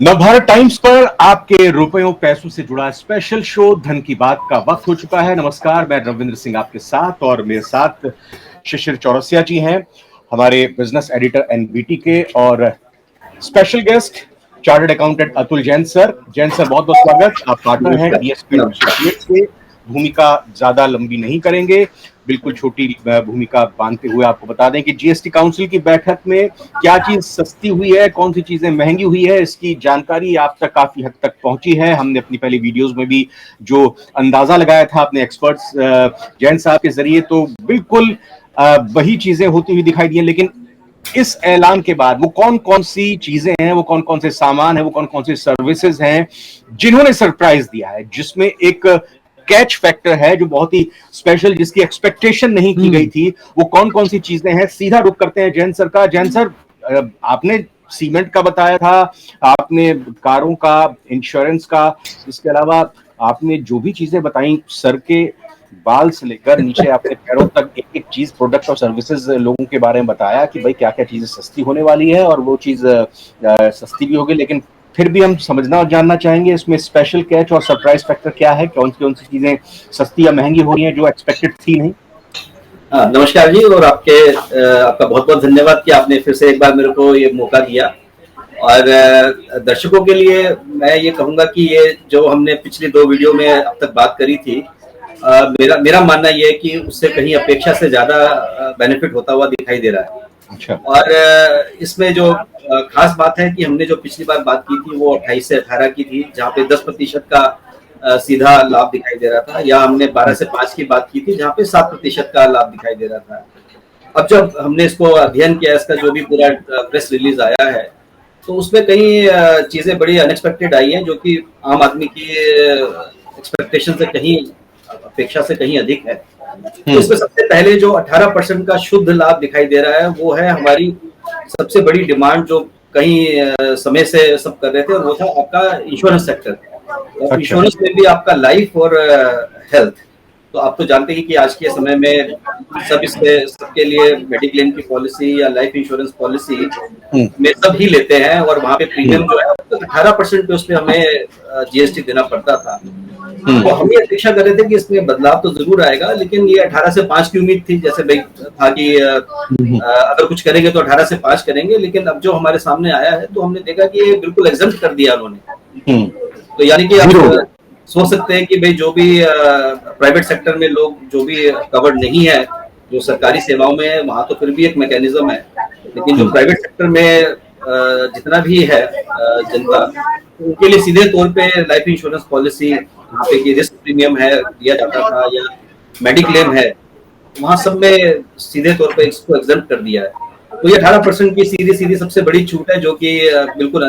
Navbharat times पर आपके रुपयों पैसों से जुड़ा स्पेशल शो धन की बात का वक्त हो चुका है। नमस्कार, मैं रविंद्र सिंह आपके साथ और मेरे साथ शिशिर चौरसिया जी हैं, हमारे बिजनेस एडिटर एनबीटी के, और special guest chartered accountant Atul Jain sir. Jain sir, बहुत बहुत स्वागत। आप पार्टनर हैं डीएसपी एसोसिएट्स के। भूमिका ज्यादा लंबी नहीं करेंगे, बिल्कुल छोटी भूमिका बांधते हुए आपको बता दें कि जीएसटी काउंसिल की बैठक में क्या चीज सस्ती हुई है, कौन सी चीजें महंगी हुई है, इसकी जानकारी आप तक काफी हद तक पहुंची है। हमने अपनी पहली वीडियोस में भी जो अंदाजा लगाया था अपने एक्सपर्ट्स जैन साहब के जरिए, तो बिल्कुल वही चीजें होती हुई दिखाई दी। लेकिन इस ऐलान के बाद वो कौन कौन सी चीजें हैं, वो कौन कौन से सामान है, वो कौन कौन से सर्विसेज हैं जिन्होंने सरप्राइज दिया है, जिसमें एक कैच फैक्टर है जो बहुत ही स्पेशल, जिसकी एक्सपेक्टेशन नहीं की गई थी, वो कौन कौन सी चीजें हैं। सीधा रुख करते हैं जैन सर का। जैन सर, आपने सीमेंट का बताया था, आपने कारों का, इंश्योरेंस का, इसके अलावा आपने जो भी चीजें बताई, सर के बाल से लेकर नीचे आपके पैरों तक एक एक चीज, प्रोडक्ट और सर्विसेज लोगों के बारे में बताया कि भाई क्या क्या चीजें सस्ती होने वाली है, और वो चीज सस्ती भी होगी। लेकिन फिर भी हम समझना और जानना चाहेंगे इसमें स्पेशल कैच और सरप्राइज फैक्टर क्या है, कौन सी चीजें सस्ती या महंगी हो रही हैं जो एक्सपेक्टेड थी नहीं। नमस्कार जी, और आपका बहुत बहुत धन्यवाद कि आपने फिर से एक बार मेरे को ये मौका दिया। और दर्शकों के लिए मैं ये कहूंगा कि ये जो हमने पिछली 2 वीडियो में अब तक बात करी थी, मेरा मानना ये है कि उससे कहीं अपेक्षा से ज्यादा बेनिफिट होता हुआ दिखाई दे रहा है। अच्छा। और इसमें जो खास बात है कि हमने जो पिछली बार बात की थी वो 28 से 18 की थी, जहाँ पे 10% का सीधा लाभ दिखाई दे रहा था, या हमने 12 से 5 की बात की थी जहाँ पे 7% का लाभ दिखाई दे रहा था। अब जब हमने इसको अध्ययन किया, इसका जो भी पूरा प्रेस रिलीज आया है, तो उसमें कई चीजें बड़ी अनएक्सपेक्टेड आई हैं जो कि आम आदमी की एक्सपेक्टेशन से कहीं, अपेक्षा से कहीं अधिक है। तो इसमें सबसे पहले जो 18% का शुद्ध लाभ दिखाई दे रहा है वो है हमारी सबसे बड़ी डिमांड, जो कहीं समय से सब कर रहे थे, और वो था आपका इंश्योरेंस सेक्टर। और इंश्योरेंस में भी आपका लाइफ और हेल्थ, तो आप तो जानते हैं कि आज के समय में सबके लिए मेडिक्लेम की पॉलिसी या लाइफ इंश्योरेंस पॉलिसी में सब ही लेते हैं, और वहाँ पे प्रीमियम जो है 18% पे उसमें हमें जीएसटी देना पड़ता था। तो हम ये अपेक्षा कर रहे थे कि इसमें बदलाव तो जरूर आएगा, लेकिन ये 18 से 5 की उम्मीद थी, जैसे भाई था कि अगर कुछ करेंगे तो 18 से 5 करेंगे। लेकिन अब जो हमारे सामने आया है तो हमने देखा कि ये बिल्कुल एग्जम्प्ट कर दिया उन्होंने। तो यानी कि आप सोच सकते हैं कि भाई जो भी प्राइवेट सेक्टर में लोग जो भी कवर्ड नहीं है, जो सरकारी सेवाओं में है, वहां तो फिर भी एक मैकेनिज्म है, लेकिन जो प्राइवेट सेक्टर में जितना भी है जनता, उनके लिए सीधे तौर पे लाइफ इंश्योरेंस पॉलिसी, की रिस्क प्रीमियम है दिया जाता था, या मेडिक्लेम है, वहां सब में सीधे तौर पे इसको एग्जम्प्ट कर दिया है। तो ये 18% की सीधी सबसे बड़ी छूट है, जो कि बिल्कुल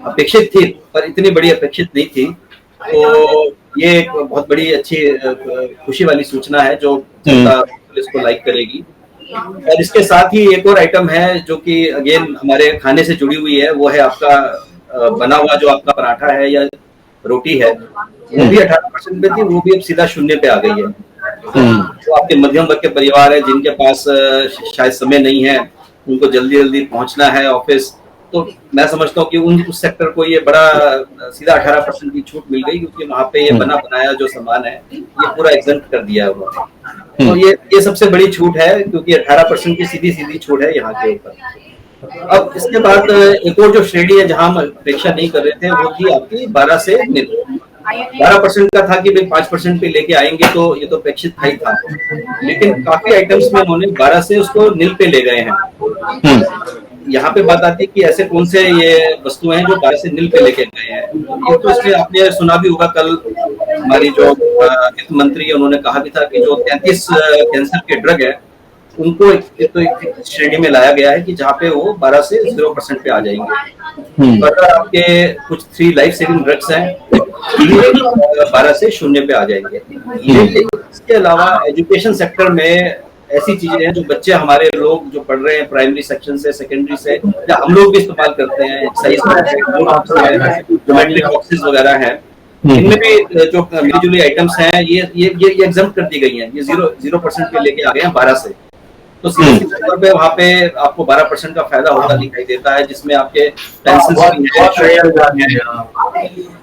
अपेक्षित थी, पर इतनी बड़ी अपेक्षित नहीं थी। तो ये एक बहुत बड़ी अच्छी खुशी वाली सूचना है जो जनता इसको लाइक करेगी। और इसके साथ ही एक और आइटम है जो कि अगेन हमारे खाने से जुड़ी हुई है, वो है आपका बना हुआ जो आपका पराठा है या रोटी है, वो भी 18% पे थी, वो भी अब सीधा 0 पे आ गई है। तो आपके मध्यम वर्ग के परिवार है जिनके पास शायद समय नहीं है, उनको जल्दी जल्दी पहुंचना है ऑफिस, तो मैं समझता हूँ कि उस सेक्टर को ये बड़ा सीधा 18% की छूट मिल गई, क्योंकि वहाँ पे ये बना बनाया जो सामान है ये पूरा एग्जम्प्ट कर दिया है उन्होंने। तो ये सबसे बड़ी छूट है, क्योंकि 18% की सीधी छूट है यहाँ के ऊपर। अब इसके बाद एक और जो श्रेणी है जहाँ हम अपेक्षा नहीं कर रहे थे, वो थी आपकी 12 से निल। 12% का था कि भाई 5% पे लेके आएंगे, तो ये तो अपेक्षित था ही था, लेकिन काफी आइटम्स में उन्होंने 12 से उसको निल पे ले गए हैं। यहाँ पे बात आती है कि ऐसे कौन से ये वस्तुएं हैं जो 12 से निल पे लेके गए हैं। एक तो इसलिए आपने सुना भी होगा, कल हमारी जो वित्त मंत्री है उन्होंने कहा भी था कि जो 33 कैंसर के ड्रग है उनको एक श्रेणी में लाया गया है कि जहाँ पे वो 12 से 0% पे आ जाएंगे। अगर आपके कुछ 3 लाइफ सेविंग ड्रग्स हैं 12 से 0 पे आ जाएंगे। इसके अलावा एजुकेशन सेक्टर में ऐसी चीजें हैं जो बच्चे हमारे लोग जो पढ़ रहे हैं प्राइमरी सेक्शन से, सेकेंडरी से, या हम लोग भी इस्तेमाल करते हैं, ज्योमेट्रिक बॉक्सेस वगैरह हैं, इनमें भी जो मिली-जुली आइटम्स हैं ये एग्जम्प्ट कर दी गई हैं। ये 0% पे लेके आ गए हैं 12 से। तो सीधे सीधे तौर पे वहाँ पे आपको 12% का फायदा होता दिखाई देता है, जिसमें आपके पेंसिल्स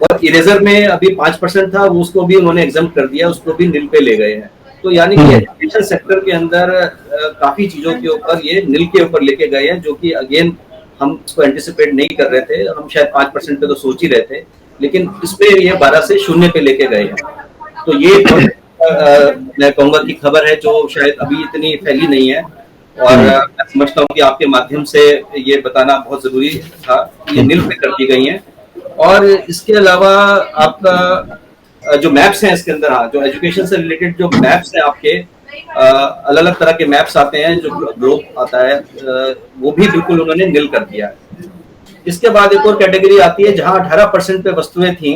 और इरेजर में अभी 5% था, उसको भी उन्होंने एग्जाम कर दिया, उसको भी नील पे ले गए हैं। तो यानी कि एजुकेशन सेक्टर के अंदर काफी चीजों के ऊपर ये नील के ऊपर लेके गए हैं, जो कि अगेन हम इसको एंटिसिपेट नहीं कर रहे थे। हम शायद 5% पे तो सोच ही रहे थे, लेकिन इसमें ये 12 से 0 पे लेके गए हैं। तो ये मैं कहूंगा कि खबर है जो शायद अभी इतनी फैली नहीं है, और मैं समझता हूँ कि आपके माध्यम से ये बताना बहुत जरूरी था। ये नील पे कर दी गई है। और इसके अलावा आपका जो मैप्स हैं इसके अंदर, हाँ, जो एजुकेशन से रिलेटेड जो मैप्स हैं आपके, अलग अलग तरह के मैप्स आते हैं, जो ग्लोब आता है, वो भी बिल्कुल उन्होंने नील कर दिया है। इसके बाद एक और कैटेगरी आती है जहां 18% पे वस्तुएं थी,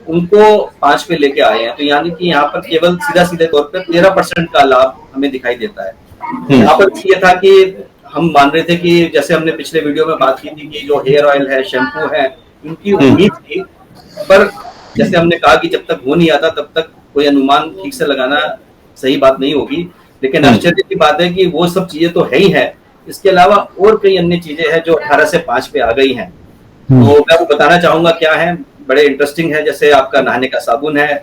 उनको 5 पे लेके आए हैं। तो यानी कि यहाँ पर केवल सीधा सीधे तौर पर 13% का लाभ हमें दिखाई देता है। यहाँ पर ये था कि हम मान रहे थे कि जैसे हमने पिछले वीडियो में बात की थी कि जो हेयर ऑयल है, शैम्पू है, उनकी उम्मीद थी, पर जैसे हमने कहा कि जब तक हो नहीं आता तब तक कोई अनुमान ठीक से लगाना सही बात नहीं होगी। लेकिन आश्चर्य की बात है कि वो सब चीजें तो है ही है, इसके अलावा और कई अन्य चीजें हैं जो 18 से 5 पे आ गई हैं। तो मैं वो बताना चाहूंगा क्या है, बड़े इंटरेस्टिंग है। जैसे आपका नहाने का साबुन है,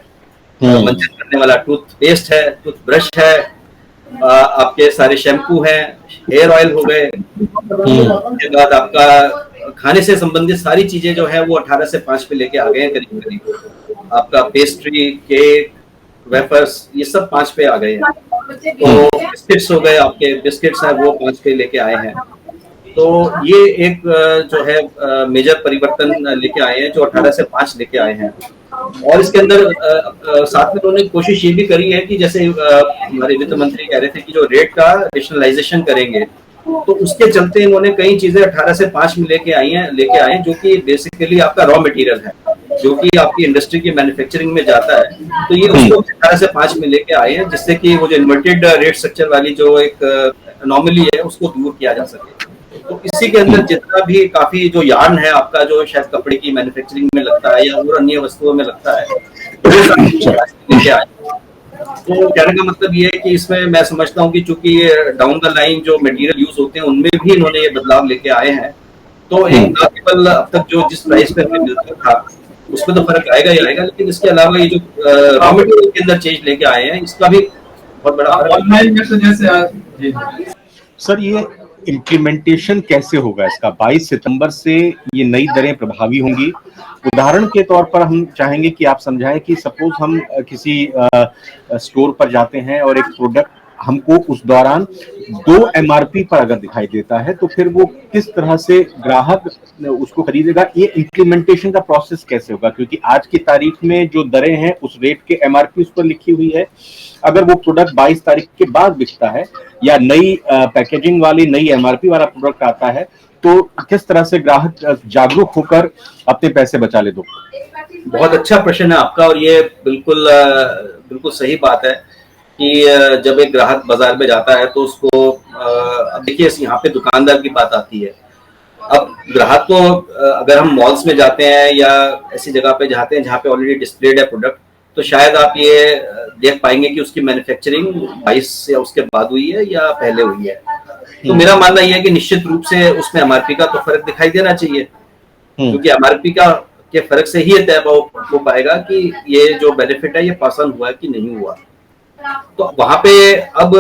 मंजन करने वाला टूथपेस्ट है, टूथब्रश है, आपके सारे शैम्पू हैं, हेयर ऑयल हो गए, उसके बाद आपका खाने से संबंधित सारी चीजें जो है वो 18 से 5 पे लेके आ गए हैं करीब करीब। आपका पेस्ट्री, केक, वेफर्स, ये सब 5 पे आ गए हैं। तो बिस्किट्स हो गए, आपके बिस्किट्स हैं वो 5 पे लेके आए हैं। तो ये एक जो है मेजर परिवर्तन लेके आए हैं, जो 18 से 5 लेके आए हैं। और इसके अंदर साथ में उन्होंने कोशिश ये भी करी है कि जैसे हमारे वित्त मंत्री कह रहे थे कि जो रेट का रेशनलाइजेशन करेंगे, तो उसके चलते इन्होंने कई चीजें 18 से 5 में लेके आए हैं, जो कि बेसिकली आपका रॉ मटेरियल है, जो कि आपकी इंडस्ट्री की मैन्युफैक्चरिंग में जाता है। तो ये उसको 18 से 5 में लेके आए हैं, जिससे कि वो जो इन्वर्टेड रेट स्ट्रक्चर वाली जो एक अनोमली है उसको दूर किया जा सके। तो इसी के अंदर जितना भी काफी जो यार्न है आपका, जो शायद कपड़े की मैन्युफैक्चरिंग में लगता है या और अन्य वस्तुओं में लगता है, तो कहने का मतलब ये है कि इसमें मैं समझता हूँ कि चूंकि ये डाउन द लाइन जो मटेरियल यूज होते हैं उनमें भी इन्होंने ये बदलाव लेके आए हैं। तो एक ना केवल अब तक जो जिस प्राइस पे हमें मिलता था उसमें तो फर्क आएगा ही आएगा, लेकिन इसके अलावा ये जो रॉ मटेरियल के अंदर चेंज लेके आए हैं, इसका भी बहुत बड़ा फर्क। सर, ये इम्प्लीमेंटेशन कैसे होगा इसका? 22 सितंबर से ये नई दरें प्रभावी होंगी। उदाहरण के तौर पर हम चाहेंगे कि आप समझाएं कि सपोज हम किसी स्टोर पर जाते हैं और एक प्रोडक्ट हमको उस दौरान 2 MRP पर अगर दिखाई देता है, तो फिर वो किस तरह से ग्राहक उसको खरीदेगा? ये इम्प्लीमेंटेशन का प्रोसेस कैसे होगा? क्योंकि आज की तारीख में जो दरें हैं उस रेट के MRP उस पर लिखी हुई है। अगर वो प्रोडक्ट 22 तारीख के बाद बिकता है या नई पैकेजिंग वाली नई MRP वाला प्रोडक्ट आता है, तो किस तरह से ग्राहक जागरूक होकर अपने पैसे बचा ले? दो बहुत अच्छा प्रश्न है आपका, और ये बिल्कुल सही बात है कि जब एक ग्राहक बाजार में जाता है तो उसको अब देखिए यहाँ पे दुकानदार की बात आती है। अब ग्राहक को अगर हम मॉल्स में जाते हैं या ऐसी जगह पे जाते हैं जहाँ पे ऑलरेडी डिस्प्लेड है प्रोडक्ट, तो शायद आप ये देख पाएंगे कि उसकी मैन्युफैक्चरिंग 22 या उसके बाद हुई है या पहले हुई है। तो मेरा मानना यह है कि निश्चित रूप से उसमें MRP का तो फर्क दिखाई देना चाहिए, क्योंकि MRP के फर्क से ही ये तय हो पाएगा कि ये जो बेनिफिट है ये पास ऑन हुआ कि नहीं हुआ। तो वहां पे अब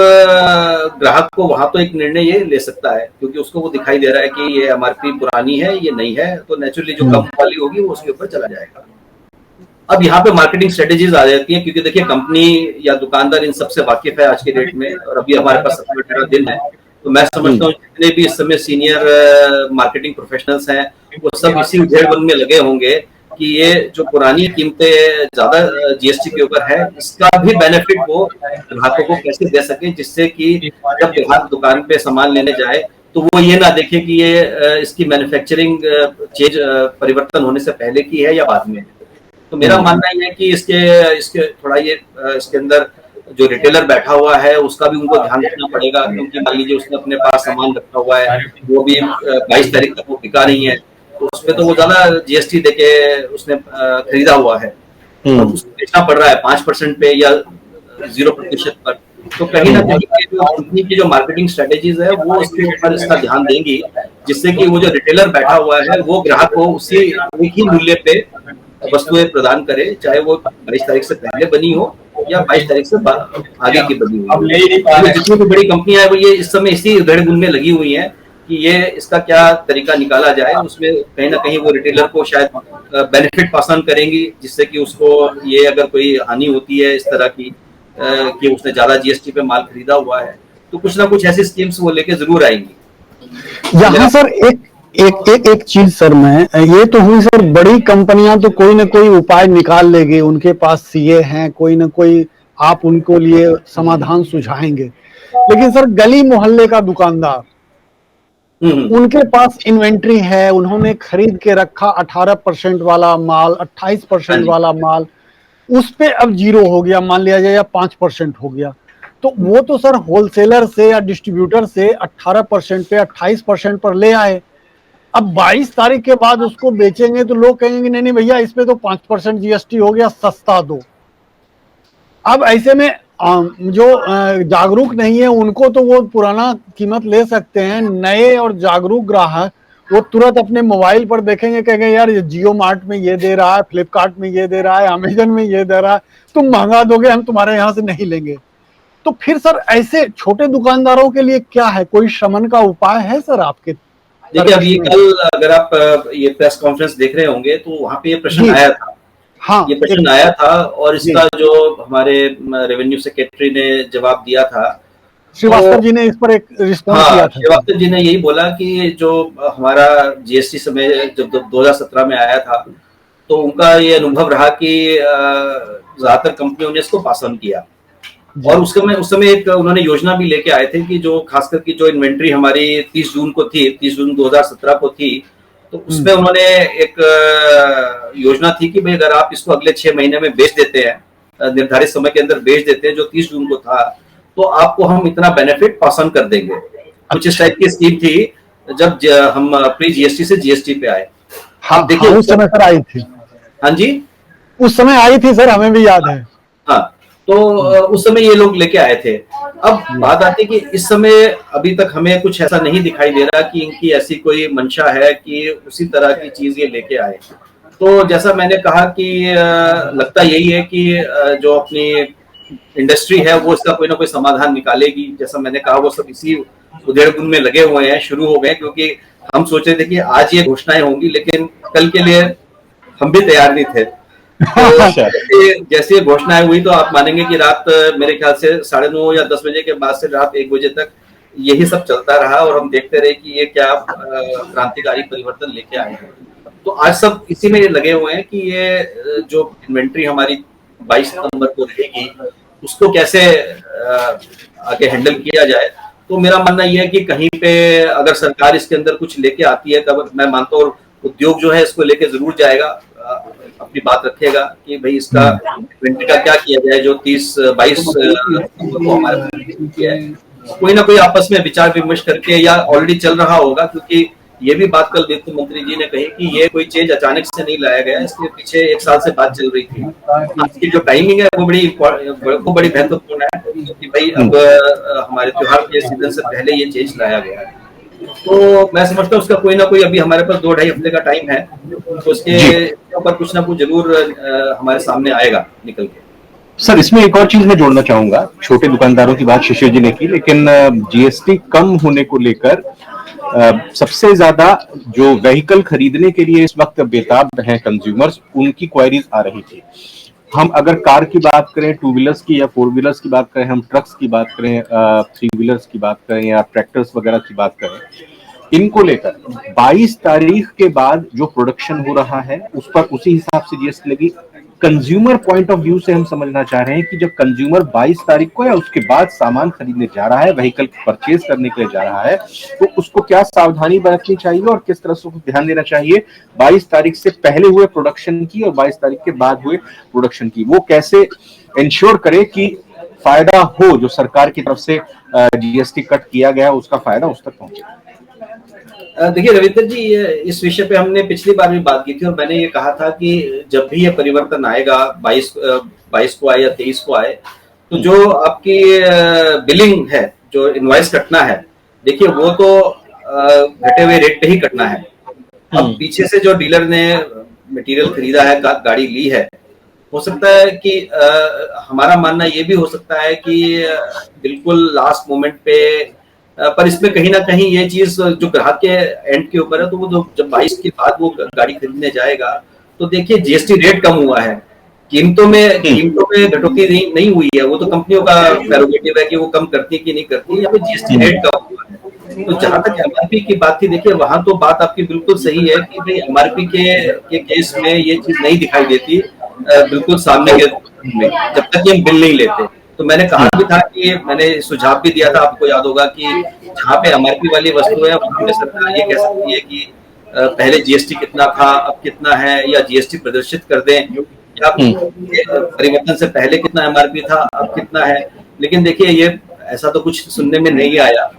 ग्राहक को वहां तो एक निर्णय ये ले सकता है, क्योंकि उसको वो दिखाई दे रहा है कि ये MRP पुरानी है, ये नहीं है, तो नेचुरली जो कम वाली होगी वो उसके ऊपर चला जाएगा। अब यहाँ पे मार्केटिंग स्ट्रेटेजीज आ जाती हैं, क्योंकि देखिए कंपनी या दुकानदार इन सबसे वाकिफ है आज के डेट में, और अभी हमारे पास 17-18 दिन है। तो मैं समझता हूँ जितने भी इस समय सीनियर मार्केटिंग प्रोफेशनल्स हैं वो सब इसी उधेड़बन में लगे होंगे कि ये जो पुरानी कीमतें ज्यादा GST के ऊपर है, इसका भी बेनिफिट वो ग्राहकों को कैसे दे सके, जिससे कि जब ग्राहक दुकान पे सामान लेने जाए तो वो ये ना देखे कि ये इसकी मैन्युफैक्चरिंग चेंज परिवर्तन होने से पहले की है या बाद में। तो मेरा मानना ये है कि इसके थोड़ा ये इसके अंदर जो रिटेलर बैठा हुआ है उसका भी उनको ध्यान रखना पड़ेगा, क्योंकि मान लीजिए उसने अपने पास सामान रखा हुआ है, वो भी 22 तारीख तक वो बिका नहीं है, तो उसमें तो वो ज्यादा GST देके उसने खरीदा हुआ है, तो उसको बेचना पड़ रहा है 5% पे या 0% पर। तो कहीं ना कहीं जो कंपनी की जो मार्केटिंग स्ट्रेटेजीज है वो उसके ऊपर इसका ध्यान देंगी, जिससे कि वो जो रिटेलर बैठा हुआ है वो ग्राहक को उसी एक ही मूल्य पे वस्तुएं प्रदान करे, चाहे वो 22 तारीख से पहले बनी हो या 22 तारीख से आगे की बनी हुई हो। जितनी भी बड़ी कंपनियां है वो ये इस समय इसी उधेड़-बुन में लगी हुई हैं कि ये इसका क्या तरीका निकाला जाए। उसमें कहीं ना कहीं वो रिटेलर को शायद बेनिफिट पास ऑन करेंगी, जिससे कि उसको ये अगर कोई हानि होती है इस तरह की कि उसने ज्यादा जीएसटी पे माल खरीदा हुआ है, तो कुछ ना कुछ ऐसी स्कीम्स वो लेके जरूर आएंगी। यहाँ सर एक चीज सर, मैं ये तो हुई सर, बड़ी कंपनियां तो कोई ना कोई उपाय निकाल लेगी, उनके पास सीए हैं, कोई ना कोई आप उनको लिए समाधान सुझाएंगे। लेकिन सर गली मोहल्ले का दुकानदार, उनके पास इन्वेंट्री है, उन्होंने खरीद के रखा 18% वाला माल, 28% वाला माल, उस पे अब 0 हो गया मान लिया जाए, या 5% हो गया, तो वो तो सर होलसेलर से या डिस्ट्रीब्यूटर से 18% पे 28% पर ले आए। अब 22 तारीख के बाद उसको बेचेंगे तो लोग कहेंगे नहीं नहीं भैया इस पे तो 5% जीएसटी हो गया, सस्ता दो। अब ऐसे में जो जागरूक नहीं है उनको तो वो पुराना कीमत ले सकते हैं, नए और जागरूक ग्राहक वो तुरंत अपने मोबाइल पर देखेंगे, कहेंगे यार ये जियो मार्ट में ये दे रहा है, फ्लिपकार्ट में ये दे रहा है, अमेजन में ये दे रहा है, तुम महंगा दोगे, हम तुम्हारे यहाँ से नहीं लेंगे। तो फिर सर ऐसे छोटे दुकानदारों के लिए क्या है, कोई शमन का उपाय है सर आपके? देखिए अभी कल अगर आप ये प्रेस कॉन्फ्रेंस देख रहे होंगे तो वहां पे ये प्रश्न आया था। हाँ, ये प्रश्न आया था और इसका जो हमारे रेवेन्यू सेक्रेटरी ने जवाब दिया था, श्रीवास्तव जी ने इस पर एक रिस्पॉन्स दिया था। श्रीवास्तव जी ने यही बोला कि जो हमारा जीएसटी समय जब 2017 में आया था तो उनका ये अनुभव रहा कि ज्यादातर कंपनियों ने इसको पास ऑन किया, और उस समय एक उन्होंने योजना भी लेके आए थे कि जो खासकर की जो इन्वेंट्री हमारी 30 जून को थी, 30 जून 2017 को थी, तो उसमें उन्होंने एक योजना थी कि भाई अगर आप इसको अगले 6 महीने में बेच देते हैं, निर्धारित समय के अंदर बेच देते हैं जो 30 जून को था, तो आपको हम इतना बेनिफिट पास ऑन कर देंगे। कुछ इस टाइप की स्कीम थी जब हम प्री जीएसटी से जीएसटी पे आए। हाँ, देखिए उस समय सर आई थी। हाँ जी, उस समय आई थी सर, हमें भी याद है। हाँ, तो उस समय ये लोग लेके आए थे। अब बात आती है कि इस समय अभी तक हमें कुछ ऐसा नहीं दिखाई दे रहा कि इनकी ऐसी कोई मंशा है कि उसी तरह की चीज ये लेके आए। तो जैसा मैंने कहा कि लगता यही है कि जो अपनी इंडस्ट्री है वो इसका कोई ना कोई समाधान निकालेगी। जैसा मैंने कहा वो सब इसी उधेड़-बुन में लगे हुए हैं, शुरू हो गए, क्योंकि हम सोच रहे थे कि आज ये घोषणाएं होंगी, लेकिन कल के लिए हम भी तैयार नहीं थे। तो जैसे घोषणाएं हुई तो आप मानेंगे कि रात मेरे ख्याल से 9:30 या 10 बजे के बाद से रात 1 बजे तक यही सब चलता रहा, और हम देखते रहे कि ये क्या क्रांतिकारी परिवर्तन लेके आए हैं। तो आज सब इसी में लगे हुए हैं कि ये जो इन्वेंट्री हमारी 22 सितंबर को रहेगी उसको कैसे आगे हैंडल किया जाए। तो मेरा मानना यह है कि कहीं पे अगर सरकार इसके अंदर कुछ लेके आती है तब मैं मानता हूँ उद्योग जो है इसको लेके जरूर जाएगा, अपनी बात रखेगा कि भाई इसका इन्वेंट्री का क्या किया जाए जो 30-22 को हमारे कोई ना कोई आपस में विचार विमर्श करके, या ऑलरेडी चल रहा होगा, क्योंकि ये भी बात कल वित्त मंत्री जी ने कही कि ये कोई चेंज अचानक से नहीं लाया गया, इसके पीछे 1 साल से बात चल रही थी। इसकी जो टाइमिंग है वो बड़ी महत्वपूर्ण है, क्योंकि भाई अब हमारे त्योहार के सीजन से पहले ये चेंज लाया गया है। तो मैं समझता हूँ उसका कोई ना कोई अभी हमारे पास 2-2.5 हफ्ते का टाइम है, तो उसके ऊपर कुछ ना कुछ जरूर हमारे सामने आएगा निकल के। सर इसमें एक और चीज मैं जोड़ना चाहूंगा, छोटे दुकानदारों की बात शिशिर जी ने की, लेकिन जीएसटी कम होने को लेकर सबसे ज्यादा जो व्हीकल खरीदने के लिए इस वक्त बेताब हैं कंज्यूमर्स, उनकी क्वेरीज आ रही थी। हम अगर कार की बात करें, 2 व्हीलर्स की या 4 व्हीलर्स की बात करें, हम ट्रक्स की बात करें, 3 व्हीलर्स की बात करें या ट्रैक्टर्स वगैरह की बात करें, इनको लेकर 22 तारीख के बाद जो प्रोडक्शन हो रहा है उस पर उसी हिसाब से जीएसटी लगी। कंज्यूमर पॉइंट ऑफ व्यू से हम समझना चाह रहे हैं कि जब कंज्यूमर 22 तारीख को या उसके बाद सामान खरीदने जा रहा है, व्हीकल परचेज करने के लिए जा रहा है, तो उसको क्या सावधानी बरतनी चाहिए और किस तरह से ध्यान देना चाहिए 22 तारीख से पहले हुए प्रोडक्शन की और 22 तारीख के बाद हुए प्रोडक्शन की, वो कैसे इंश्योर करे कि फायदा हो, जो सरकार की तरफ से जीएसटी कट किया गया उसका फायदा उस तक पहुंचे। देखिए रविंद्र जी, इस विषय पे हमने पिछली बार भी बात की थी और मैंने ये कहा था कि जब भी ये परिवर्तन आएगा, 22 को आए या 23 को आए, तो जो आपकी बिलिंग है, जो इनवॉइस कटना है, देखिए वो तो घटे हुए रेट पे ही कटना है। अब पीछे से जो डीलर ने मटेरियल खरीदा है, गाड़ी ली है, हो सकता है कि हमारा मानना ये भी हो सकता है कि बिल्कुल लास्ट मोमेंट पे, पर इसमें कहीं ना कहीं ये चीज जो ग्राहक के एंड के ऊपर है, तो वो जब 22 के बाद वो गाड़ी खरीदने जाएगा, तो देखिए जीएसटी रेट कम हुआ है, कीमतों में कटौती नहीं हुई है। वो तो कंपनियों का प्रेरोगेटिव है कि वो कम करती है कि नहीं करती है, या फिर जीएसटी रेट कम हुआ है। तो जहां तक एमआरपी की बात थी, देखिए वहां तो बात आपकी बिल्कुल सही है कि भाई एमआरपी के केस में ये चीज नहीं दिखाई देती बिल्कुल सामने के में, जब तक कि हम बिल नहीं लेते। तो मैंने कहा भी था कि मैंने सुझाव भी दिया था, आपको याद होगा, कि जहाँ पे एमआरपी वाली वस्तु है वहां पे सरकार ये कह सकती है कि पहले जीएसटी कितना था, अब कितना है, या जीएसटी प्रदर्शित कर दें, या परिवर्तन से पहले कितना एमआरपी था, अब कितना है। लेकिन देखिए ये ऐसा तो कुछ सुनने में नहीं आया।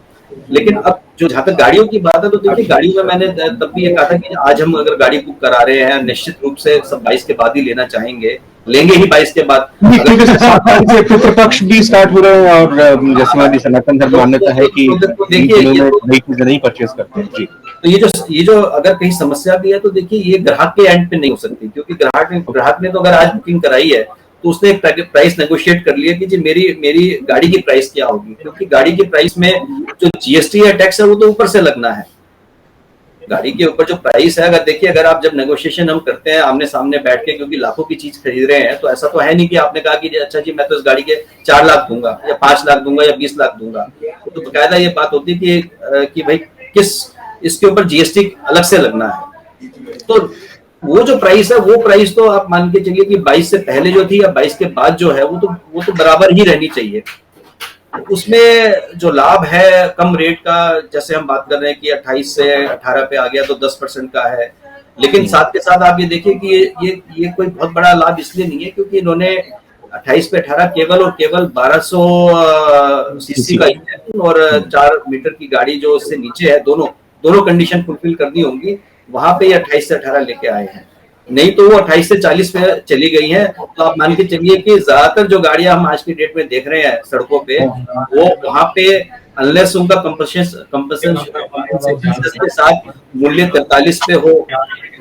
लेकिन अब जो जहाँ तक गाड़ियों की बात है, तो देखिए गाड़ियों में मैंने तब भी ये कहा था कि आज हम अगर गाड़ी बुक करा रहे हैं, निश्चित रूप से सब 22 के बाद ही लेना चाहेंगे, लेंगे ही 22 के बाद। पितृ पक्ष भी स्टार्ट हो रहे हैं, और जैसे हमारी सनातन धर्म मान्यता है कि नई चीजें नहीं परचेज करते हैं जी। तो ये जो अगर कहीं समस्या भी है, तो देखिए ये ग्राहक के एंड पे नहीं हो सकती, क्योंकि ग्राहक ने तो अगर आज बुकिंग कराई है, तो उसने एक प्राइस नेगोशिएट कर लिया कि जी मेरी गाड़ी की प्राइस क्या होगी, क्योंकि गाड़ी की प्राइस में जो जीएसटी या टैक्स है वो तो ऊपर से लगना है। गाड़ी के ऊपर जो प्राइस है, अगर आप जब नेगोशिएशन हम करते हैं आमने सामने बैठ के, क्योंकि लाखों की चीज खरीद रहे हैं, तो ऐसा तो है नहीं कि आपने कहा कि अच्छा जी मैं तो इस गाड़ी के 4 लाख दूंगा या 5 लाख दूंगा या 20 लाख दूंगा। तो बकायदा ये बात होती है कि भाई इसके ऊपर जीएसटी अलग से लगना है। तो वो जो प्राइस है, वो प्राइस तो आप मान के चलिए कि 22 से पहले जो थी या 22 के बाद जो है, वो तो बराबर ही रहनी चाहिए। उसमें जो लाभ है कम रेट का, जैसे हम बात कर रहे हैं कि 28 से 18 पे आ गया, तो 10% का है। लेकिन साथ के साथ आप ये देखिए कि ये कोई बहुत बड़ा लाभ इसलिए नहीं है क्योंकि इन्होंने 28 पे 18 केवल और केवल 1200 सीसी का इंजन और 4 मीटर की गाड़ी जो उससे नीचे है, दोनों कंडीशन फुलफिल करनी होंगी, वहां पे 28 से 18 लेके आए हैं। नहीं तो वो 28 से 40 पे चली गई हैं। तो आप मान के चलिए कि ज्यादातर जो गाड़ियां हम आज की डेट में देख रहे हैं सड़कों पे, वो वहां पे अनलेस उनका कंपनसेशन के साथ मूल्य 43 पे हो,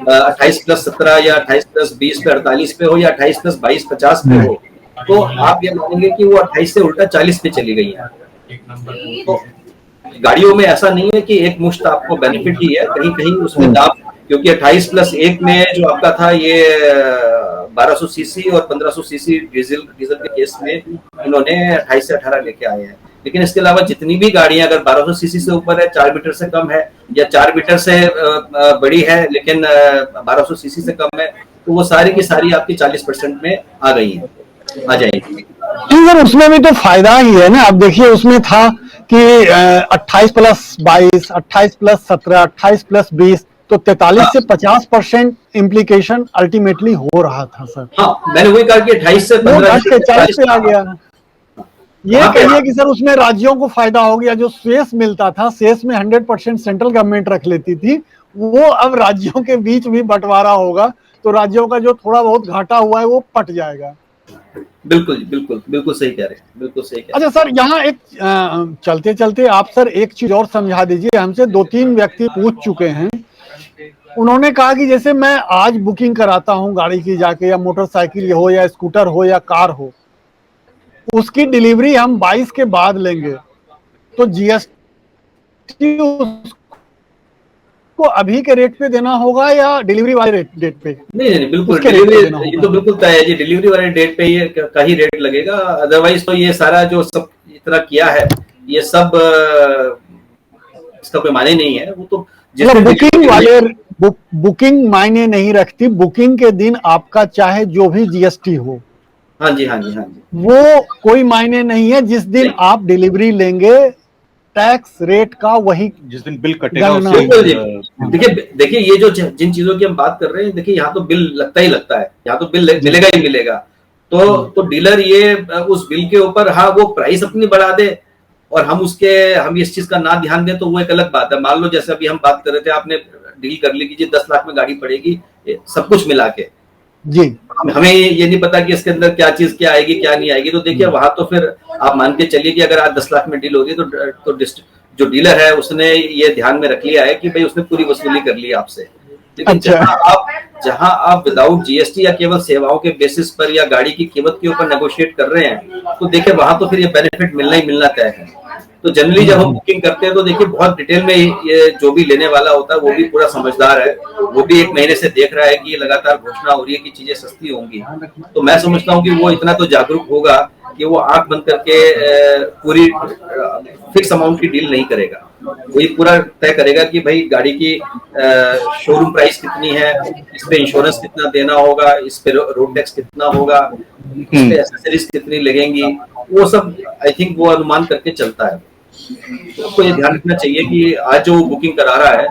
28+17 या 28+20 पे 48 पे हो, या 28+22 50 पे हो, तो आप ये मानेंगे कि वो 28 से उल्टा 40 पे चली गई है। तो गाड़ियों में ऐसा नहीं है कि एक मुश्त आपको बेनिफिट ही है, कहीं कहीं उसमें दाम, क्योंकि 28+1 में जो आपका था ये 1200 सीसी और 1500 सीसी डीजल के केस में इन्होंने 28 से 18 लेके आए हैं। लेकिन इसके अलावा जितनी भी गाड़ियां अगर 1200 सीसी से ऊपर है, 4 मीटर से कम है, या 4 मीटर से बड़ी है लेकिन 1200 सीसी से कम है, तो वो सारी की सारी आपकी 40% में आ गई है, आ जाएगी। सर उसमें भी तो फायदा ही है ना। अब देखिए उसमें था कि 28+22, 28+17, 28+20, तो 43 से 50% इम्प्लीकेशन अल्टीमेटली हो रहा था सर। हाँ, मैंने वही कहा कि 28 से 15 से 40 पे आ गया। ये कहिए कि सर उसमें राज्यों को फायदा हो गया, जो सेस मिलता था, सेस में 100% सेंट्रल गवर्नमेंट रख लेती थी, वो अब राज्यों के बीच भी बंटवारा होगा, तो राज्यों का जो थोड़ा बहुत घाटा हुआ है वो पट जाएगा। बिल्कुल बिल्कुल बिल्कुल सही कह रहे हैं, बिल्कुल सही कह रहे हैं। अच्छा सर, यहाँ एक चलते चलते आप सर एक चीज और समझा दीजिए। हमसे 2-3 व्यक्ति पूछ चुके हैं, उन्होंने कहा कि जैसे मैं आज बुकिंग कराता हूँ गाड़ी की जाके, या मोटरसाइकिल हो या स्कूटर हो या कार हो, उसकी डिलीवरी हम 22 के बाद लेंगे, तो जीएसटी को अभी के रेट पे देना होगा या डिलीवरी वाले डेट पे? नहीं बिल्कुल डिलीवरी, ये तो बिल्कुल तय है जी, डिलीवरी वाले डेट पे ये का ही रेट लगेगा। अदरवाइज तो ये सारा जो सब इतना किया है, ये सब इसका कोई माने नहीं है। वो तो बुकिंग वाले बुकिंग मायने नहीं रखती, बुकिंग के दिन आपका चाहे जो भी जीएसटी हो, हाँ जी हाँ जी हाँ जी, वो कोई मायने नहीं है। जिस दिन आप डिलीवरी लेंगे, टैक्स रेट का वही जिस दिन बिल कटेगा देखिए ये जो जिन चीजों की हम बात कर रहे हैं, देखिए यहाँ तो बिल लगता ही लगता है, यहाँ तो बिल मिलेगा ही मिलेगा। तो डीलर ये उस बिल के ऊपर हाँ वो प्राइस अपनी बढ़ा दे और हम इस चीज का ना ध्यान दें, तो वो एक अलग बात है। मान लो जैसे अभी हम बात कर रहे थे, आपने डील कर ली कि 10 लाख में गाड़ी पड़ेगी सब कुछ मिला के, जी हमें ये नहीं पता कि इसके अंदर क्या चीज क्या आएगी क्या नहीं आएगी। तो देखिए वहां तो फिर आप मान के चलिए कि अगर आज 10 लाख में डील होगी तो जो डीलर है उसने ये ध्यान में रख लिया है कि भाई उसने पूरी वसूली कर ली आपसे। लेकिन जहां आप विदाउट जीएसटी या केवल सेवाओं के बेसिस पर या गाड़ी की कीमत के ऊपर नेगोशिएट कर रहे हैं, तो देखिए वहां तो फिर ये बेनिफिट मिलना ही मिलना तय है। तो जनरली जब हम बुकिंग करते हैं तो देखिए बहुत डिटेल में ये जो भी लेने वाला होता है वो भी पूरा समझदार है, वो भी 1 महीने से देख रहा है कि ये लगातार घोषणा हो रही है कि चीजें सस्ती होंगी। तो मैं समझता हूँ कि वो इतना तो जागरूक होगा कि वो आंख बंद करके पूरी फिक्स अमाउंट की डील नहीं करेगा। वो ये पूरा तय करेगा कि भाई गाड़ी की शोरूम प्राइस कितनी है, इस पे इंश्योरेंस कितना देना होगा, इस पे रोड टैक्स कितना होगा, इस पे एक्सेसरीज कितनी लगेंगी, वो सब आई थिंक वो अनुमान करके चलता है। तो आपको ये ध्यान रखना चाहिए कि आज जो बुकिंग करा रहा है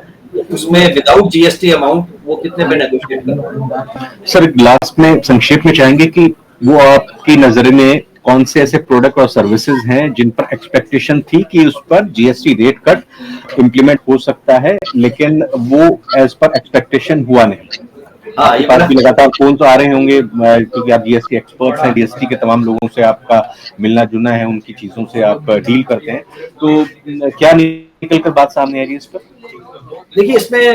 उसमें विदाउट जीएसटी अमाउंट वो कितने पे नेगोशिएट कर रहा है। सर लास्ट में संक्षेप में चाहेंगे कि वो आपकी नजर में कौन से ऐसे प्रोडक्ट और सर्विसेज हैं जिन पर एक्सपेक्टेशन थी कि उस पर जीएसटी रेट कट इम्प्लीमेंट हो सकता है, लेकिन वो एज पर एक्सपेक्टेशन हुआ नहीं? आपके पास भी लगातार फोन तो आ रहे होंगे क्योंकि आप जीएसटी एक्सपर्ट्स हैं, डीएसटी के तमाम लोगों से आपका मिलना जुलना है, उनकी चीजों से आप डील करते हैं, तो क्या निकल कर बात सामने आ रही है इस पर? देखिए इसमें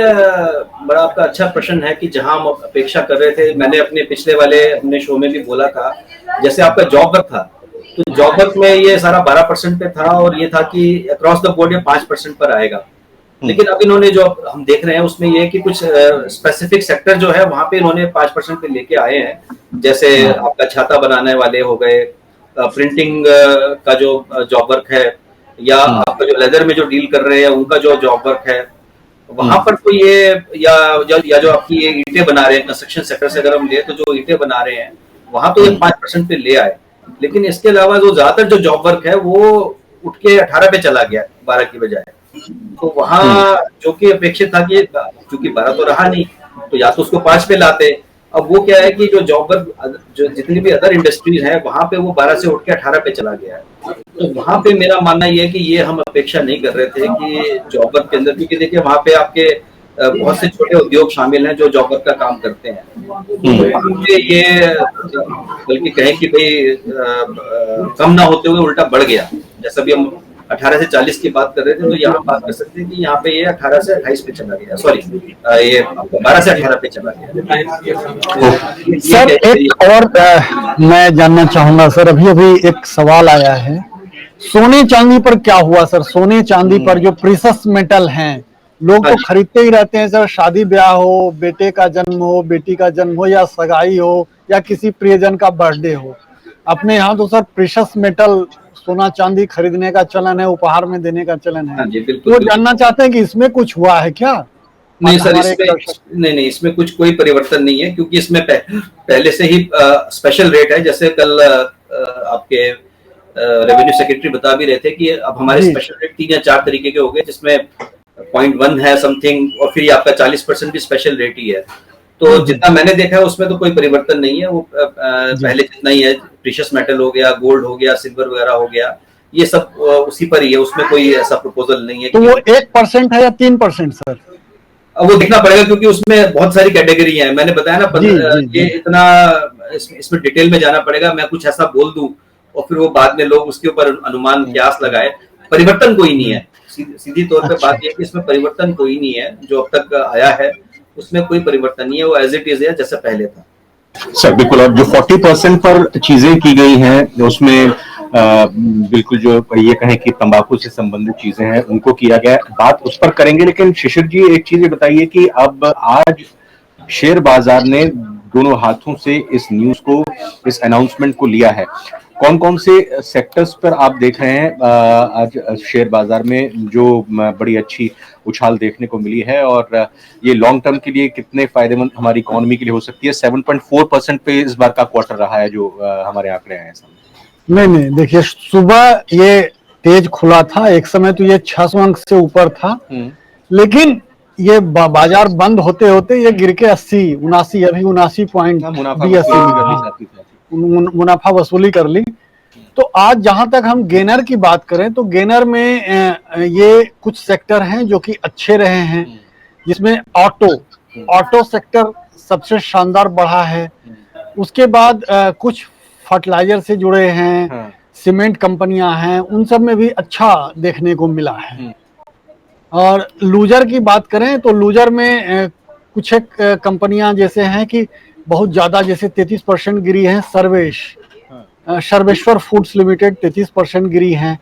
बड़ा आपका अच्छा प्रश्न है कि जहां हम अपेक्षा कर रहे थे, मैंने अपने पिछले वाले अपने शो में भी बोला था, जैसे आपका जॉब वर्क था, तो जॉब वर्क में ये सारा 12% पे था और ये था कि अक्रॉस द बोर्ड ये 5% पर आएगा। लेकिन अब इन्होंने जो हम देख रहे हैं उसमें ये कि कुछ स्पेसिफिक सेक्टर जो है वहां पे इन्होंने 5% पे लेके आए हैं। जैसे आपका छाता बनाने वाले हो गए, प्रिंटिंग का जो जॉब वर्क है, या आपका जो लेदर में जो डील कर रहे हैं उनका जो जॉब वर्क है वहां पर तो ये या जो आपकी ये ईंटें बना रहे हैं कंस्ट्रक्शन सेक्टर से अगर हम ले तो जो ईंटें बना रहे हैं वहां तो ये 5% पे ले आए। लेकिन इसके अलावा जो ज्यादातर जो जॉब वर्क है वो उठ के 18 पे चला गया 12 की बजाय। तो वहां जो कि अपेक्षित था कि चूंकि 12 तो रहा नहीं, तो या तो उसको 5 पे लाते। अब वो क्या है कि जो जॉब वर्क जो जितनी भी अदर इंडस्ट्रीज हैं वहां पे वो 12 से उठ के 18 पे चला गया है। तो वहां पे मेरा मानना ये है कि ये हम अपेक्षा नहीं कर रहे थे कि जॉब वर्क के अंदर, क्योंकि देखिए वहां पे आपके बहुत से छोटे उद्योग शामिल हैं जो जॉब वर्क का काम करते हैं। तो ये बल्कि कहें कि भाई कम ना होते हुए उल्टा बढ़ गया। जैसा भी हम 18 से 40 की बात कर रहे थे, तो यहाँ बात कर सकते हैं कि यहाँ पे ये 18 से 28 पे चला गया, सॉरी ये 12 से 18 पे चला गया। सर एक और मैं जानना चाहूंगा सर, अभी एक सवाल आया है, सोने चांदी पर क्या हुआ सर? सोने चांदी पर जो प्रीशियस मेटल हैं लोग तो खरीदते ही रहते हैं सर, शादी ब्याह हो, बेटे का जन्म हो, बेटी का जन्म हो, या सगाई हो, या किसी प्रियजन का बर्थडे हो, अपने यहाँ तो सर प्रीशियस मेटल सोना चांदी खरीदने का चलन है, उपहार में देने का चलन है। तो जानना चाहते हैं कि इसमें कुछ हुआ है क्या? नहीं सर, इसमें नहीं इसमें कोई परिवर्तन नहीं है, क्योंकि इसमें पहले से ही स्पेशल रेट है। जैसे कल आपके रेवेन्यू सेक्रेटरी बता भी रहे थे कि अब हमारे स्पेशल रेट 3 या 4 तरीके के हो गए, जिसमें 0.1 है समथिंग, और फिर आपका 40% भी स्पेशल रेट ही है। तो जितना मैंने देखा है उसमें तो कोई परिवर्तन नहीं है, वो पहले जितना ही है। प्रीशियस मेटल हो गया, गोल्ड हो गया, सिल्वर वगैरह हो गया, ये सब उसी पर ही है, उसमें कोई ऐसा प्रपोजल नहीं है। तो वो 1% है या 3% सर? वो देखना पड़ेगा, क्योंकि उसमें बहुत सारी कैटेगरी है। मैंने बताया ना, ये इतना इसमें डिटेल में जाना पड़ेगा। मैं कुछ ऐसा बोल दूं और फिर वो बाद में लोग उसके ऊपर अनुमान क्यास लगाए। परिवर्तन कोई नहीं है, सीधी तौर पे बात यह है कि इसमें परिवर्तन कोई नहीं है। जो अब तक आया है उसमें कोई परिवर्तन नहीं है, वो एज इट इज है जैसे पहले था। सर बिल्कुल, और जो 40% पर चीजें की गई हैं उसमें बिल्कुल जो ये कहें कि तंबाकू से संबंधित चीजें हैं उनको किया गया, बात उस पर करेंगे। लेकिन शिशिर जी एक चीज ये बताइए कि अब आज शेयर बाजार ने दोनों हाथों से इस न्यूज को, इस अनाउंसमेंट को लिया है। कौन कौन से सेक्टर्स पर आप देख रहे हैं आज शेयर बाजार में जो बड़ी अच्छी उछाल देखने को मिली है, और ये लॉन्ग टर्म के लिए कितने फायदेमंद हमारी इकोनॉमी के लिए हो सकती है? 7.4% पे इस बार का क्वार्टर रहा है जो हमारे आंकड़े आए हैं। नहीं देखिए, सुबह ये तेज खुला था, एक समय तो ये 600 अंक से ऊपर था, लेकिन ये बाजार बंद होते होते ये गिर के 80-79 अभी 79.80 मुनाफा वसूली कर ली। तो आज जहां तक हम गेनर की बात करें तो गेनर में ये कुछ सेक्टर हैं जो कि अच्छे रहे हैं, जिसमें ऑटो सेक्टर सबसे शानदार बढ़ा है। उसके बाद कुछ फर्टिलाइजर से जुड़े हैं, हाँ। सीमेंट कंपनियां हैं, उन सब में भी अच्छा देखने को मिला है। और लूजर की बात करें तो लूजर में कुछ एक कंपनियां जैसे हैं कि बहुत ज्यादा, जैसे 33% गिरी है सर्वेश्वर फूड्स लिमिटेड 33% गिरी है।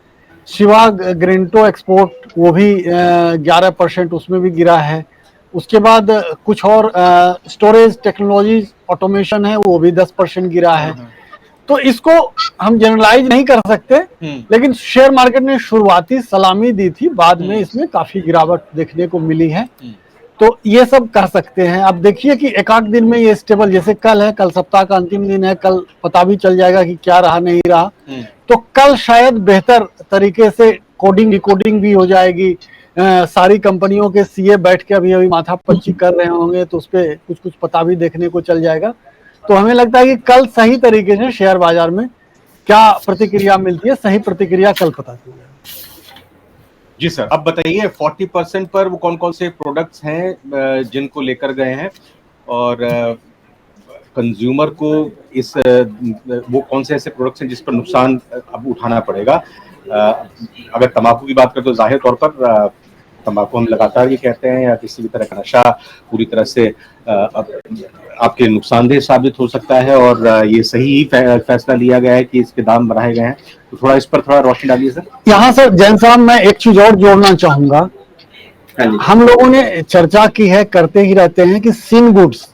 शिवा ग्रेंटो एक्सपोर्ट वो भी 11% उसमें भी गिरा है। उसके बाद कुछ और स्टोरेज टेक्नोलॉजीज ऑटोमेशन है, वो भी 10% गिरा है। तो इसको हम जनरलाइज नहीं कर सकते, लेकिन शेयर मार्केट ने शुरुआती सलामी दी थी, बाद में इसमें काफी गिरावट देखने को मिली है। तो ये सब कह सकते हैं। अब देखिए कि एक आध दिन में ये स्टेबल, जैसे कल है, कल सप्ताह का अंतिम दिन है, कल पता भी चल जाएगा कि क्या रहा नहीं रहा। तो कल शायद बेहतर तरीके से कोडिंग डिकोडिंग भी हो जाएगी। सारी कंपनियों के सीए बैठ के अभी माथा पच्ची कर रहे होंगे, तो उस पर कुछ कुछ पता भी देखने को चल जाएगा। तो हमें लगता है कि कल सही तरीके से शेयर बाजार में क्या प्रतिक्रिया मिलती है, सही प्रतिक्रिया कल पता चल जाएगा। जी सर, अब बताइए 40% पर वो कौन कौन से प्रोडक्ट्स हैं जिनको लेकर गए हैं, और कंज्यूमर को इस वो कौन से ऐसे प्रोडक्ट्स हैं जिस पर नुकसान अब उठाना पड़ेगा। अगर तंबाकू की बात करें तो जाहिर तौर पर तंबाकू हम लगातार ये कहते हैं, या किसी भी तरह का नशा पूरी तरह से आपके नुकसानदेह साबित हो सकता है, और ये सही ही फैसला लिया गया है कि इसके दाम बढ़ाए गए हैं। तो थोड़ा इस पर थोड़ा रोशनी डालिए सर। यहाँ सर जैन साहब, मैं एक चीज और जोड़ना चाहूंगा। हम लोगों ने चर्चा की है, करते ही रहते हैं कि सिन गुड्स,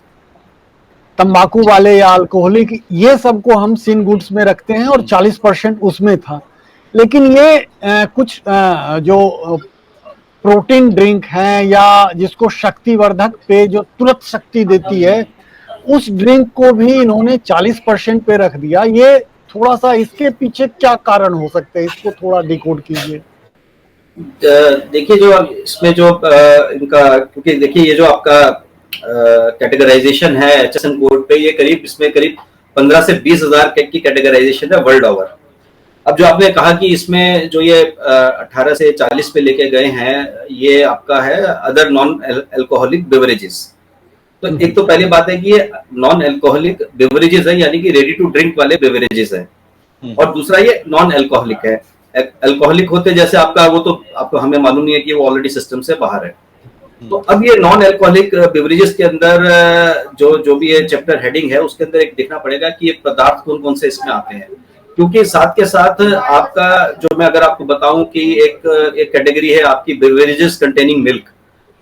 तंबाकू वाले या अल्कोहलिक, ये सबको हम सिन गुड्स में रखते हैं, और 40% उसमें था। लेकिन ये कुछ जो प्रोटीन ड्रिंक है, या जिसको शक्तिवर्धक पेय जो तुरंत शक्ति देती है, उस ड्रिंक को भी इन्होंने 40% पे रख दिया। ये थोड़ा सा, इसके पीछे क्या कारण हो सकते हैं, इसको थोड़ा डिकोड कीजिए। देखिए, जो इसमें जो इनका, क्योंकि देखिए ये जो आपका कैटेगराइजेशन है HSN कोड पे, ये इसमें करीब 15 से 20 हजार की कैटेगराइजेशन है वर्ल्ड ओवर। अब जो आपने कहा कि इसमें जो ये 18 से 40 पे लेके गए हैं, ये आपका है अदर नॉन अल्कोहलिक बेवरेजेस। तो एक तो पहली बात है कि ये नॉन अल्कोहलिक बेवरेजेस है, यानी कि रेडी टू ड्रिंक वाले बेवरेजेस है। और दूसरा ये नॉन अल्कोहलिक है। अल्कोहलिक होते जैसे आपका, वो तो आपको हमें मालूम नहीं है कि वो ऑलरेडी सिस्टम से बाहर है। तो अब ये नॉन अल्कोहलिक बेवरेजेस के अंदर जो भी ये चैप्टर हेडिंग है, उसके अंदर एक देखना पड़ेगा कि ये पदार्थ कौन कौन से इसमें आते हैं। क्योंकि साथ के साथ आपका, जो मैं अगर आपको बताऊं कि एक कैटेगरी है आपकी बेवरेजेस कंटेनिंग मिल्क,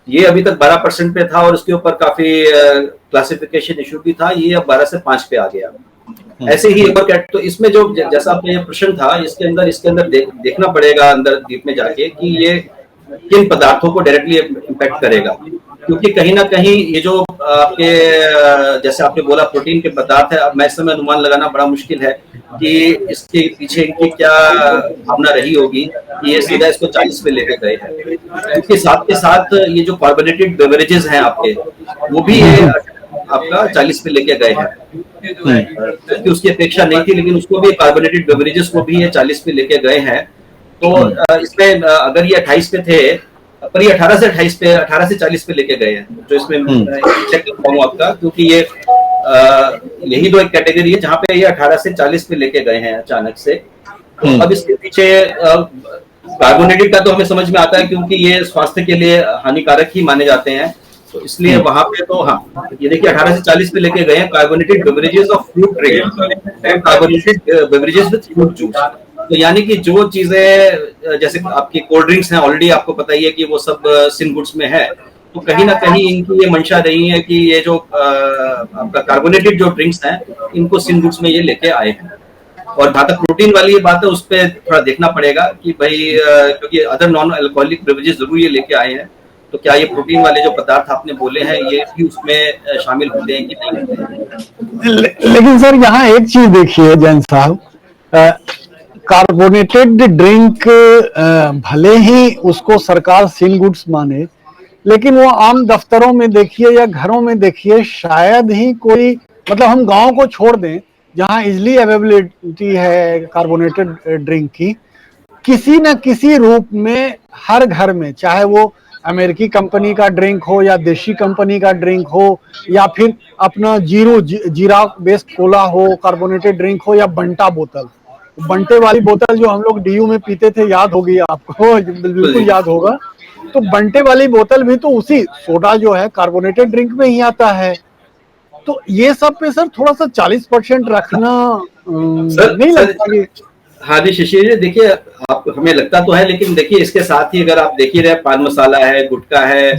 ये अभी तक 12% पे था, और उसके ऊपर काफी क्लासिफिकेशन इशू भी था। ये अब 12 से 5 पे आ गया। ऐसे ही एक और तो इसमें जो जैसा आपका ये प्रश्न था, इसके अंदर देखना पड़ेगा अंदर डीप में जाके कि ये किन पदार्थों को डायरेक्टली इम्पैक्ट करेगा। क्योंकि कहीं ना कहीं ये जो आपके, जैसे आपने बोला प्रोटीन के पदार्थ है, अब मैं इस समय अनुमान लगाना बड़ा मुश्किल है कि इसके पीछे इनकी क्या भावना रही होगी कि ये सीधा इसको 40 पे लेके गए हैं। क्योंकि साथ के साथ ये जो कार्बोनेटेड बेवरेजेस हैं आपके, वो भी ये आपका 40 पे लेके गए हैं, क्योंकि उसकी अपेक्षा नहीं थी, लेकिन उसको भी कार्बोनेटेड बेवरेजेस को भी ये 40 पे लेके गए हैं। तो इसमें अगर ये 28 पे थे, पर ये 18 से 40 पे लेके गए हैं, जो इसमें चेक करता हूँ आपका, क्योंकि ये यही दो एक कैटेगरी है जहाँ पे ये 18 से 40 पे लेके गए हैं अचानक से। तो अब इसके पीछे कार्बोनेटेड का तो हमें समझ में आता है, क्योंकि ये स्वास्थ्य के लिए हानिकारक ही माने जाते हैं, तो इसलिए वहां पे तो हाँ, ये देखिए 18 से 40 पे लेके गए हैं carbonated beverages of fruit drink, carbonated beverages with fruit juice. तो यानी कि जो चीजें जैसे आपकी कोल्ड ड्रिंक्स हैं, ऑलरेडी आपको पता ही है कि वो सब सिन गुड्स में है। तो कहीं ना कहीं इनकी ये मंशा रही है कि ये जो आपका कार्बोनेटेड जो ड्रिंक्स हैं, इनको सिन गुड्स में ये लेके आए हैं। और जहाँ तक प्रोटीन वाली ये बात है, उस पर थोड़ा देखना पड़ेगा कि भाई, क्योंकि अदर नॉन अल्कोहलिक बेवरेजेस जरूर ये लेके आए हैं, तो क्या ये प्रोटीन वाले जो पदार्थ आपने बोले हैं, ये भी उसमें शामिल होते हैं कि नहीं होते हैं। लेकिन सर यहाँ एक चीज देखिए जैन साहब, कार्बोनेटेड ड्रिंक भले ही उसको सरकार सिन गुड्स माने, लेकिन वो आम दफ्तरों में देखिए या घरों में देखिए, शायद ही कोई, मतलब हम गांव को छोड़ दें जहां इजिली अवेलेबिलिटी है कार्बोनेटेड ड्रिंक की, किसी न किसी रूप में हर घर में, चाहे वो अमेरिकी कंपनी का ड्रिंक हो या देशी कंपनी का ड्रिंक हो या फिर अपना जीरा बेस्ड कोला हो, कार्बोनेटेड ड्रिंक हो या बंटा बोतल। बंटे वाली बोतल जो हम लोग डीयू में पीते थे, याद होगी आपको, बिल्कुल याद होगा। तो बंटे वाली बोतल भी तो उसी सोडा जो है कार्बोनेटेड ड्रिंक में ही आता है। तो ये सब पे सर थोड़ा सा 40% रखना नहीं लगता कि? हाँ जी शशि जी, देखिए आप, हमें लगता तो है, लेकिन देखिए इसके साथ ही अगर आप देखिए रहे, पान मसाला है, गुटखा है,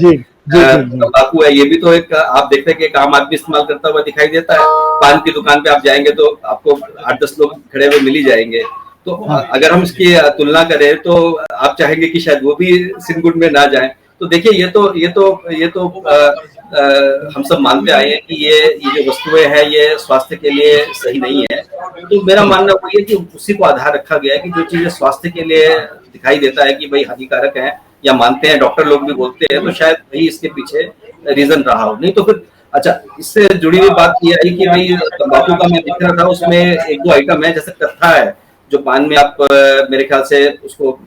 तंबाकू है, ये भी तो एक आप देखते हैं कि एक आम आदमी इस्तेमाल करता हुआ दिखाई देता है। पान की दुकान पे आप जाएंगे तो आपको 8-10 लोग खड़े हुए मिल ही जाएंगे। तो अगर हम इसकी तुलना करें तो आप चाहेंगे कि शायद वो भी सिनगुड में ना जाए। तो देखिए ये तो हम सब मानते आए हैं कि ये जो वस्तुएं हैं ये स्वास्थ्य के लिए सही नहीं है। तो मेरा मानना वो ये कि उसी को आधार रखा गया है कि जो चीजें स्वास्थ्य के लिए दिखाई देता है कि भाई हानिकारक है या मानते हैं, डॉक्टर लोग भी बोलते हैं, तो शायद वही इसके पीछे रीजन रहा हो। नहीं तो फिर अच्छा, इससे जुड़ी हुई बात ये आई कि भाई तंबाकू का मैं देख रहा था, उसमें 1-2 आइटम है, जैसे कत्था है जो पान में आप मेरे ख्याल से उसको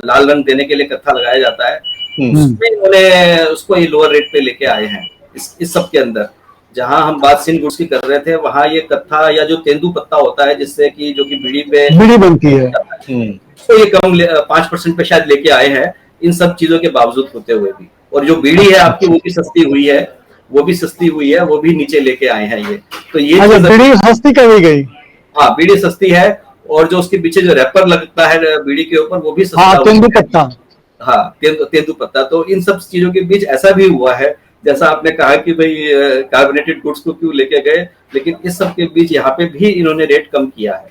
लाल रंग देने के लिए कत्था लगाया जाता है, उसमें उन्होंने उसको ये लोअर रेट पे लेके आए हैं। इस सब के अंदर जहां हम बात सिन गुड्स की कर रहे थे, वहां ये कत्था या जो तेंदू पत्ता होता है जिससे कि जो कि बीड़ी बनती है, तो ये कम 5% पे शायद लेके आए हैं, इन सब चीजों के बावजूद होते हुए भी। और जो बीड़ी है आपकी वो भी सस्ती हुई है, वो भी नीचे लेके आए हैं ये। तो ये बीड़ी सस्ती कर गई। हाँ, बीड़ी सस्ती है, और जो उसके पीछे जो रैपर लगता है बीड़ी के ऊपर वो भी सस्ता, तेंदू पत्ता। हाँ, तेंदू पत्ता। तो इन सब चीजों के बीच ऐसा भी हुआ है, जैसा आपने कहा कि भाई कार्बोनेटेड गुड्स को क्यों लेके गए, लेकिन इस सब के बीच यहाँ पे भी इन्होंने रेट कम किया है।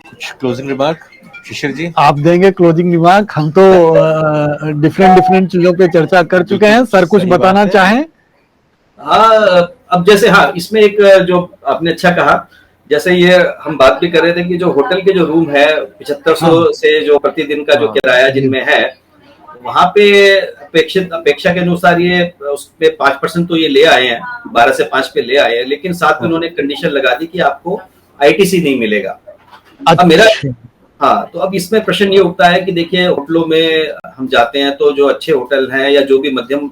कुछ क्लोजिंग रिमार्क शिशिर जी आप देंगे? क्लोजिंग रिमार्क हम तो डिफरेंट चीजों पे चर्चा कर चुके हैं, सर कुछ बताना चाहें? हाँ, अब जैसे हाँ, इसमें एक जो आपने अच्छा कहा, जैसे ये हम बात भी कर रहे थे कि जो होटल के जो रूम है 7500 से जो प्रतिदिन का जो किराया जिनमें है, वहां पे अपेक्षा के अनुसार ये उस पे 5% तो ये ले आए हैं, 12 से 5 पे ले आए हैं, लेकिन साथ में उन्होंने कंडीशन लगा दी कि आपको आईटीसी नहीं मिलेगा। अब मेरा हाँ, तो अब इसमें प्रश्न ये उठता है कि देखिए होटलों में हम जाते हैं तो जो अच्छे होटल हैं या जो भी मध्यम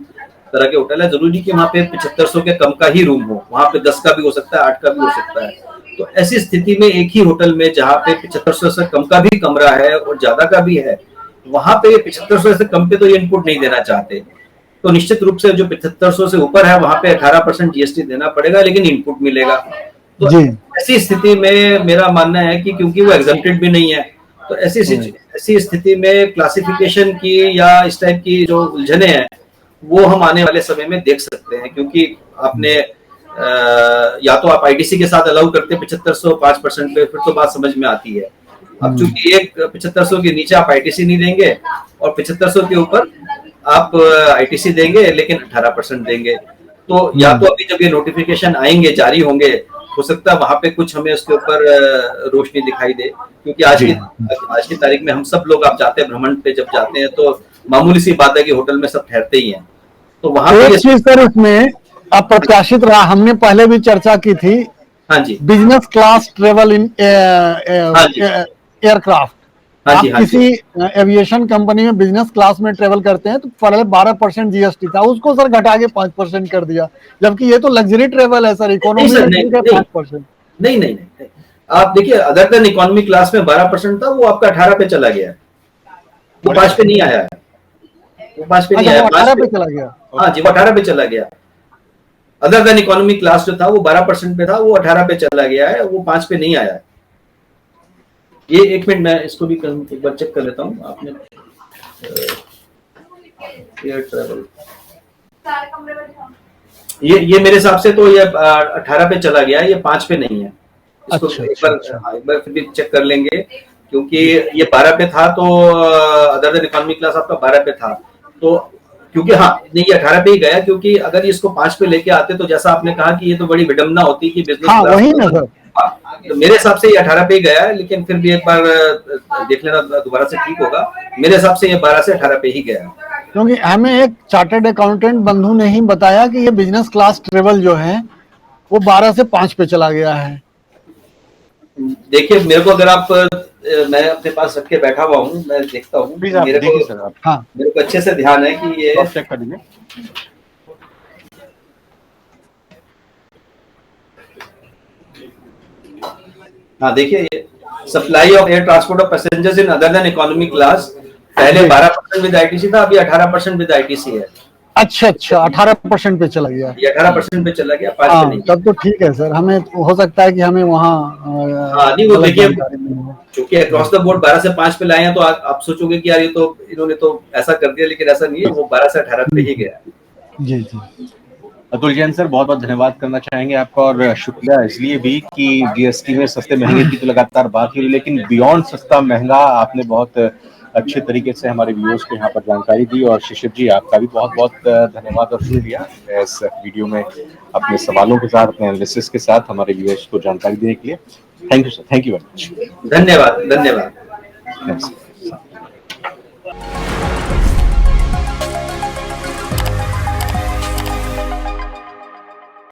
तरह के होटल है, जरूरी कि वहाँ पे 7500 के कम का ही रूम हो, वहाँ पे 10 का भी हो सकता है, 8 का भी हो सकता है। तो ऐसी स्थिति में एक ही होटल में जहाँ पे 7500 से कम का भी कमरा है और ज्यादा का भी है, वहां पे 7500 से कम पे तो ये इनपुट नहीं देना चाहते। तो निश्चित रूप से जो 7500 से ऊपर है वहां पे 18% जीएसटी देना पड़ेगा, लेकिन इनपुट मिलेगा। तो ऐसी स्थिति में मेरा मानना है कि क्योंकि वो एग्जम्प्टेड भी नहीं है, तो ऐसी स्थिति में क्लासिफिकेशन की या इस टाइप की जो उलझने हैं वो हम आने वाले समय में देख सकते हैं। क्योंकि आपने या तो आप आईटीसी के साथ अलाउ करते 7500 5% पे, फिर तो बात समझ में आती है। अब चूंकि एक 7500 के नीचे आप आईटीसी नहीं देंगे और 7500 के ऊपर आप आईटीसी देंगे लेकिन 18% देंगे, तो या तो अभी जब ये नोटिफिकेशन आएंगे, जारी होंगे, हो सकता है वहां पे कुछ हमें उसके ऊपर रोशनी दिखाई दे। क्योंकि आज की तारीख में हम सब लोग आप जाते हैं भ्रमण पे, जब जाते हैं तो मामूली सी बात है कि होटल में सब ठहरते ही हैं। तो वहां पे चीज सर इसमें अप्रत्याशित रहा, हमने पहले भी चर्चा की थी। हाँ जी, business class travel in aircraft. आप किसी एविएशन कंपनी में बिजनेस क्लास में ट्रेवल करते हैं तो पहले 12% जीएसटी था, उसको सर घटा के 5% कर दिया, जबकि ये तो लग्जरी ट्रेवल है सर, इकोनॉमी में 5%। नहीं, आप देखिए अदर देन इकोनॉमी क्लास में 12% था, वो आपका 18 पे चला गया, वो 5 पे नहीं आया है, वो 5 पे नहीं आया, 18 पे चला गया। हाँ जी, वो 18 पे चला गया। अदर देन इकोनॉमी क्लास जो था वो 12% पे था, वो 18 पे चला गया है, वो 5 पे नहीं आया है। ये एक मिनट मैं इसको भी एक बार चेक कर लेता हूँ। आपने एयर ट्रैवल ये मेरे हिसाब से तो ये 18 पे चला गया है, ये 5 पे नहीं है। इसको एक बार फिर भी चेक कर लेंगे, क्योंकि ये 12 पे था, तो अदर देन इकोनॉमी क्लास आपका 12 पे था, तो क्योंकि हाँ नहीं, ये 18 पे ही गया, क्योंकि अगर इसको 5 पे लेके आते तो जैसा आपने कहा कि ये तो बड़ी विडंबना होती कि बिजनेस क्लास, वही ना सर। तो मेरे हिसाब से ये 18 पे ही गया है, लेकिन फिर भी एक बार देख लेना दोबारा से ठीक होगा। मेरे हिसाब से ये 12 से 18 पे ही गया है, क्योंकि हमें एक चार्टर्ड अकाउंटेंट बंधु ने ही बताया कि ये बिजनेस क्लास ट्रेवल जो है वो 12 से 5 पे चला गया है। देखिए मेरे को अगर आप मैं अपने पास रख के बैठा हुआ हूँ, मैं देखता हूँ। प्लीज आप देखिए सर, आप हाँ मेरे को अच्छे से ध्यान है कि ये क्रॉस चेक कर लीजिए। हाँ देखिए, ये supply of air transport of passengers in other than economy class पहले 12% विद आईटीसी था, अभी 18% विद आईटीसी है। अच्छा 18% पे चला गया। ये 18% पे चला गया, 5 पे हाँ नहीं। तब तो ठीक है सर, हमें हो सकता है कि हमें वहाँ हाँ नहीं, वो गलत देखिए, जानकारी मिली हो। चूंकि अक्रॉस द बोर्ड 12 से 5 पे लाए हैं, तो आप सोचोगे कि यार ये तो इन्होंने तो ऐसा कर दिया, लेकिन ऐसा नहीं है, वो 12 से 18 पे ही गया। जी जी। अतुल जैन सर, बहुत बहुत धन्यवाद करना चाहेंगे आपका, और शुक्रिया इसलिए भी कि जीएसटी में सस्ते महंगे की तो लगातार बात हो रही, लेकिन बियॉन्ड सस्ता महंगा आपने बहुत अच्छे तरीके से हमारे व्यूअर्स को यहाँ पर जानकारी दी। और शिशिर जी, आपका भी बहुत बहुत धन्यवाद और शुक्रिया इस वीडियो में अपने सवालों के साथ, अपने एनालिसिस के साथ हमारे व्यूअर्स को जानकारी देने के लिए। Thank you sir, thank you very much. धन्यवाद, धन्यवाद। Yes.